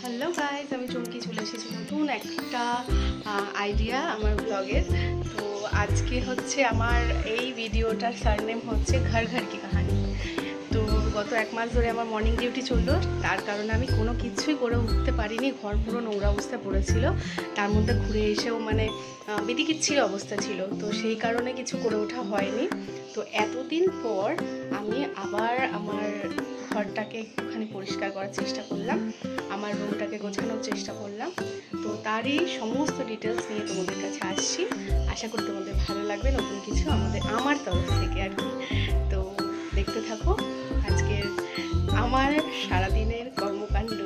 Hello guys, আমি চমকি চলে এসেছি নতুন একটা আইডিয়া আমার ব্লগের। তো আজকে হচ্ছে আমার এই ভিডিওটার সারনেম হচ্ছে ঘর ঘর কি কাহানি। তো গত এক মাস ধরে আমার মর্নিং ডিউটি চললো, তার কারণে আমি কোনো কিছুই করে উঠতে পারিনি। ঘর পুরো নোংরা অবস্থা পড়েছিল, তার মধ্যে ঘুরে এসেও মানে বিতিকিচ্ছির অবস্থা ছিল, তো সেই কারণে কিছু করে ওঠা হয়নি। তো এতদিন পর আমি আবার আমার ঘরটাকে একটুখানি পরিষ্কার করার চেষ্টা করলাম, আমার রুমটাকে গোছানোর চেষ্টা করলাম। তো তারই সমস্ত ডিটেলস নিয়ে তোমাদের কাছে আসছি। আশা করি তোমাদের ভালো লাগবে, নতুন কিছু আমার তরফ থেকে আর কি। তো দেখতে থাকো আজকের আমার সারাদিনের কর্মকাণ্ড।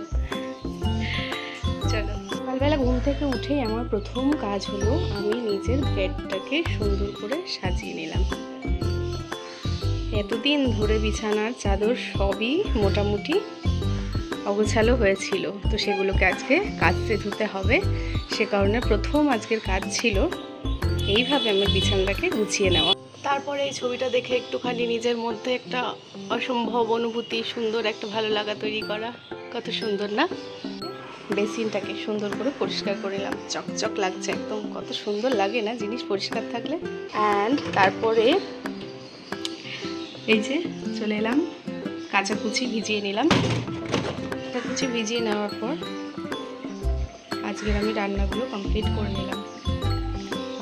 চলো, সকালবেলা ঘুম থেকে উঠেই আমার প্রথম কাজ হলো আমি নিজের বেডটাকে সুন্দর করে সাজিয়ে নিলাম। এতদিন ধরে বিছানার চাদর সবই মোটামুটি অগোছালো হয়েছিল, তো সেগুলোকে আজকে কাচতে ধুতে হবে। সে কারণে প্রথম আজকের কাজ ছিল এইভাবে আমার বিছানাটাকে গুছিয়ে নেওয়া। তারপরে এই ছবিটা দেখে একটুখানি নিজের মধ্যে একটা অসম্ভব অনুভূতি, সুন্দর একটা ভালো লাগা তৈরি করা। কত সুন্দর না? বেসিনটাকে সুন্দর করে পরিষ্কার করে নিলাম, চকচক লাগছে একদম। কত সুন্দর লাগে না জিনিস পরিষ্কার থাকলে। অ্যান্ড তারপরে এই যে চলে এলাম, কাঁচাকুচি ভিজিয়ে নিলাম। কাঁচাকুচি ভিজিয়ে নেওয়ার পর আজকের আমি রান্নাগুলো কমপ্লিট করে নিলাম।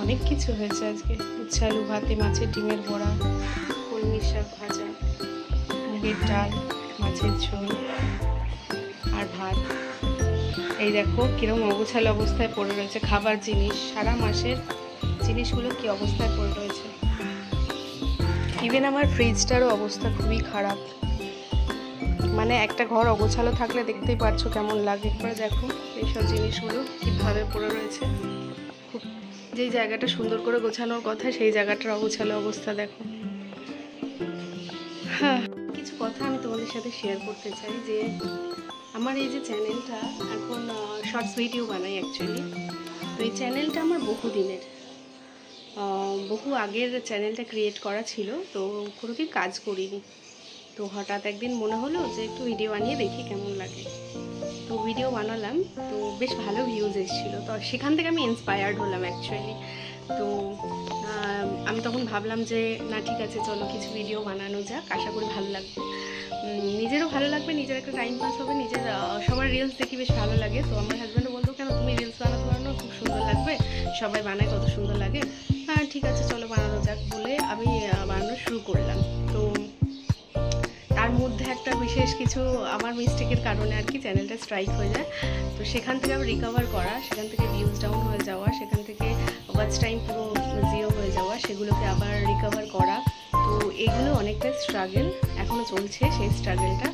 অনেক কিছু হয়েছে আজকে। উচ্ছে আলু ভাতে, মাছের ডিমের বড়া, কলমি শাক ভাজা, মুগের ডাল, মাছের ঝোল আর ভাত। এই দেখো কিরকম অগোছালো অবস্থায় পড়ে রয়েছে খাবার জিনিস। সারা মাসের জিনিসগুলো কি অবস্থায় পড়ে রয়েছে। ইভেন আমার ফ্রিজটারও অবস্থা খুবই খারাপ। মানে একটা ঘর অগোছালো থাকলে দেখতেই পারছো কেমন লাগে। এরপরে দেখো এইসব জিনিসগুলো কীভাবে পড়ে রয়েছে। খুব যেই জায়গাটা সুন্দর করে গোছানোর কথা সেই জায়গাটার অগোছালো অবস্থা দেখো। হ্যাঁ, কিছু কথা আমি তোমাদের সাথে শেয়ার করতে চাই যে আমার এই যে চ্যানেলটা, এখন শর্টস ভিডিও বানাই অ্যাকচুয়ালি। তো এই চ্যানেলটা আমার বহুদিনের, বহু আগের চ্যানেলটা ক্রিয়েট করা ছিল, তো কোনোদিন কাজ করিনি। তো হঠাৎ একদিন মনে হলো যে একটু ভিডিও বানিয়ে দেখি কেমন লাগে। তো ভিডিও বানালাম, তো বেশ ভালো ভিউজ এসেছিলো। তো সেখান থেকে আমি ইন্সপায়ার্ড হলাম অ্যাকচুয়ালি। তো আমি তখন ভাবলাম যে না ঠিক আছে, চলো কিছু ভিডিও বানানো যাক, আশা করি ভালো লাগবে, নিজেরও ভালো লাগবে, নিজের একটা টাইম পাস হবে। নিজের সবার রিলস দেখি বেশ ভালো লাগে। তো আমার হাজব্যান্ডও বলতো কেন তুমি রিলস বানাতে পারো না, খুব সুন্দর লাগবে, সবাই বানায় কত সুন্দর লাগে। হ্যাঁ ঠিক আছে চলো বানানো যাক বলে আমি বানানো শুরু করলাম। তো তার মধ্যে একটা বিশেষ কিছু আমার মিস্টেকের কারণে আর কি চ্যানেলটা স্ট্রাইক হয়ে যায়। তো সেখান থেকে আবার রিকভার করা, সেখান থেকে ভিউজ ডাউন হয়ে যাওয়া, সেখান থেকে ওয়াচ টাইম পুরো জিরো হয়ে যাওয়া, সেগুলোকে আবার রিকভার করা। তো এগুলো অনেকটা স্ট্রাগল এখনও চলছে, সেই স্ট্রাগলটা।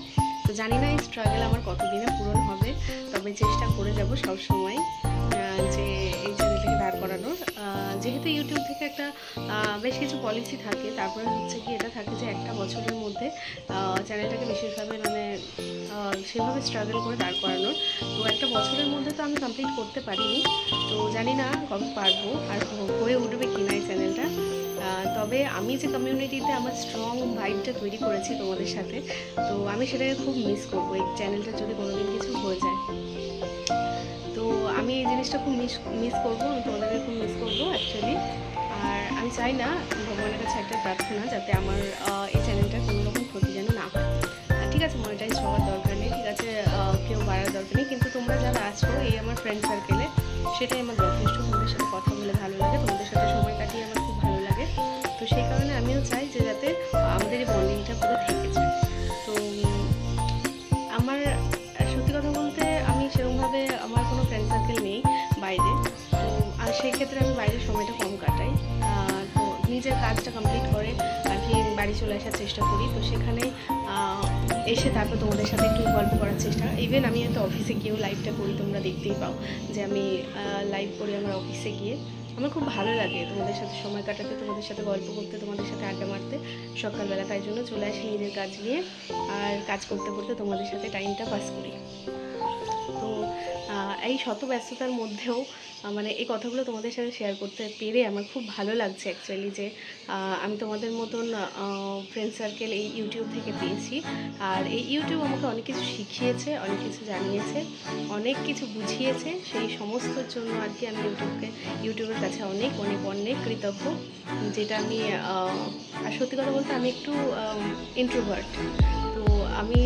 তো জানি না এই স্ট্রাগল আমার কতদিনে পূরণ হবে, তবে চেষ্টা করে যাব সবসময় যে এই চ্যানেলটাকে দাঁড় করানোর। যেহেতু ইউটিউব থেকে একটা বেশ কিছু পলিসি থাকে, তারপরে হচ্ছে কি এটা থাকে যে একটা বছরের মধ্যে চ্যানেলটাকে বিশেষভাবে মানে সেভাবে স্ট্রাগল করে দাঁড় করানোর। তো একটা বছরের মধ্যে তো আমি কমপ্লিট করতে পারিনি, তো জানি না কবে পারবো আর হয়ে উঠবে কিনা এই চ্যানেলটা। তবে আমি যে কমিউনিটিতে আমার স্ট্রং ভাইবটা তৈরি করেছি তোমাদের সাথে, তো আমি সেটাকে খুব মিস করবো এই চ্যানেলটা যদি কোনোদিন কিছু হয়ে যায়। তো আমি এই জিনিসটা খুব মিস করবো, আমি তোমাদেরকে খুব মিস করবো অ্যাকচুয়ালি। আর আমি চাই না, ভগবানের কাছে একটা প্রার্থনা, যাতে আমার এই চ্যানেলটা কোনো রকম ক্ষতি যেন না হয়। ঠিক আছে মনিটাইজ হওয়ার দরকার নেই, ঠিক আছে কেউ বাড়ার দরকার নেই, কিন্তু তোমরা যারা আছো এই আমার ফ্রেন্ড সার্কেলে, সেটাই আমার যথেষ্ট। তোমাদের সাথে কথা বলে ভালো লাগে, তোমাদের সাথে সময় কাটিয়ে আমার খুব ভালো লাগে। তো সেই কারণে আমিও চাই যে যাতে আমাদের এই বন্ডিংটা পুরো থেকে যায়। তো আমার সত্যি কথা বলতে আমি সেরকমভাবে আমার কোনো ফ্রেন্ড সার্কেল নেই বাইরে। তো আর সেই ক্ষেত্রে আমি বাইরের সময়টা কম কাটাই। তো নিজের কাজটা কমপ্লিট করে আর কি বাড়ি চলে আসার চেষ্টা করি। তো সেখানে এসে তারপর তোমাদের সাথে একটু গল্প করার চেষ্টা। ইভেন আমি হয়তো অফিসে গিয়েও লাইভটা করি, তোমরা দেখতেই পাও যে আমি লাইভ করি আমার অফিসে গিয়ে। আমার খুব ভালো লাগে তোমাদের সাথে সময় কাটাতে, তোমাদের সাথে গল্প করতে, তোমাদের সাথে আড্ডা মারতে সকালবেলা। তাই জন্য চলে আসি নিজের কাজ নিয়ে, আর কাজ করতে করতে তোমাদের সাথে টাইমটা পাস করি। তো এই শত ব্যস্ততার মধ্যেও মানে এই কথাগুলো তোমাদের সাথে শেয়ার করতে পেরে আমার খুব ভালো লাগছে অ্যাকচুয়ালি, যে আমি তোমাদের মতন ফ্রেন্ড সার্কেল এই ইউটিউব থেকে পেয়েছি। আর এই ইউটিউব আমাকে অনেক কিছু শিখিয়েছে, অনেক কিছু জানিয়েছে, অনেক কিছু বুঝিয়েছে। সেই সমস্তর জন্য আর কি আমি ইউটিউবের কাছে অনেক অনেক অনেক কৃতজ্ঞ। যেটা আমি আর সত্যি কথা বলতে আমি একটু ইন্ট্রোভার্ট, তো আমি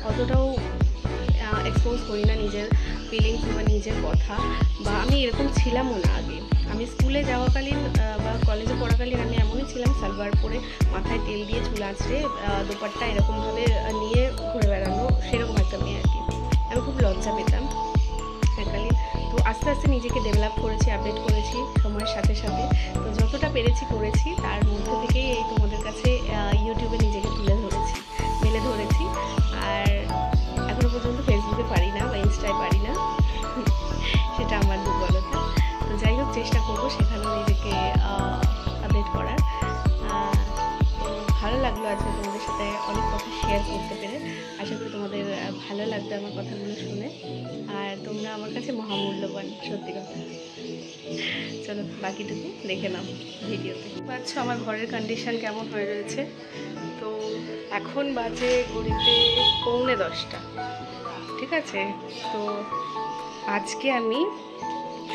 অতটাও এক্সপোজ করি না নিজের ফিলিংস বা নিজের কথা, বা আমি এরকম ছিলামও না আগে। আমি স্কুলে যাওয়াকালীন বা কলেজে পড়াকালীন আমি এমনই ছিলাম, সালবার পরে মাথায় তেল দিয়ে চুল আঁচড়ে দোপাট্টা এরকমভাবে নিয়ে ঘুরে বেড়ানো, সেরকম একটা মেয়ে আর কি। আমি খুব লজ্জা পেতাম এককালীন। তো আস্তে আস্তে নিজেকে ডেভেলপ করেছি, আপডেট করেছি সময়ের সাথে সাথে। তো যতটা পেরেছি করেছি, তার মধ্যে থেকেই এই তোমাদের কাছে ইউটিউবে নিজেকে মেলে ধরেছি। আর এখনও পর্যন্ত ফেসবুকে পারি না বা ইনস্টায় পারি না, সেটা আমার দুর্বলতা। তো যাই হোক, চেষ্টা করবো সেখানেও নিজেকে আপডেট করার। ভালো লাগলো আজকে তোমাদের সাথে অনেক কথা শেয়ার করতে পেরে। আশা করি তোমাদের ভালো লাগবে আমার কথাগুলো শুনে। আর তোমরা আমার কাছে মহামূল্যবান, সত্যি কথা। চলো বাকিটুকু দেখে নাও ভিডিওতে। পাচ্ছ আমার ঘরের কন্ডিশন কেমন হয়ে রয়েছে। তো এখন বাজে ঘড়িতে 9:45, ঠিক আছে। তো আজকে আমি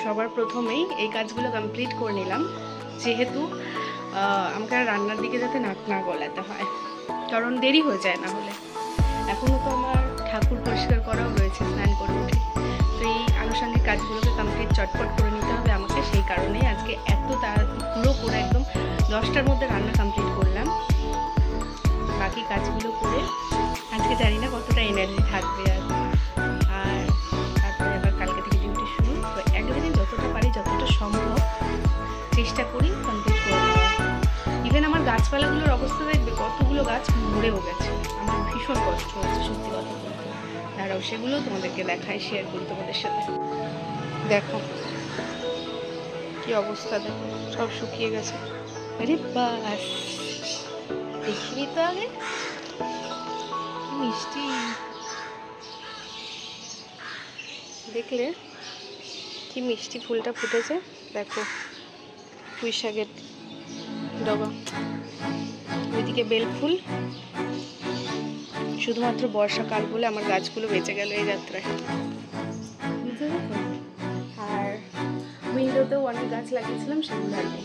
সবার প্রথমেই এই কাজগুলো কমপ্লিট করে নিলাম, যেহেতু আমাকে আর রান্নার দিকে যাতে নাক না গলাতে হয়, কারণ দেরি হয়ে যায় না হলে। এখনও তো আমার ঠাকুর পরিষ্কার করাও রয়েছে স্নান করে উঠে। তো এই আনুষঙ্গিক কাজগুলোকে কমপ্লিট চটপট করে নিতে হবে আমাকে। সেই কারণেই আজকে এত তাড়াহুড়ো করে একদম 10টার মধ্যে রান্না কমপ্লিট করলাম। বাকি কাজগুলো করে আজকে জানি না কতটা এনার্জি থাকবে। আর তারপরে আবার কালকে থেকে ডিউটি শুরু। তো একদিনে যতটা পারি, যতটা সম্ভব চেষ্টা করি কমপ্লিট করে নেওয়ার। ইভেন আমার গাছপালাগুলোর অবস্থা দেখবে, কতগুলো গাছ মরেও গেছে। আমার ভীষণ কষ্ট হচ্ছে সত্যি কথা বলতে। দাঁড়াও, সেগুলো তোমাদেরকে দেখাই, শেয়ার করি তোমাদের সাথে। দেখো কি অবস্থা, দেখো সব শুকিয়ে গেছে। আরে বাস, দেখিনি তো আগে, মিষ্টি দেখলে কি মিষ্টি ফুলটা ফুটেছে। দেখো পুঁই শাকের ডগা, ওইদিকে বেল ফুল। শুধুমাত্র বর্ষাকাল বলে আমার গাছগুলো বেঁচে গেল এই যাত্রায়, বুঝতে দেখো। আর উইন্ডোতেও অনেক গাছ লাগিয়েছিলাম, সেগুলো আর নেই।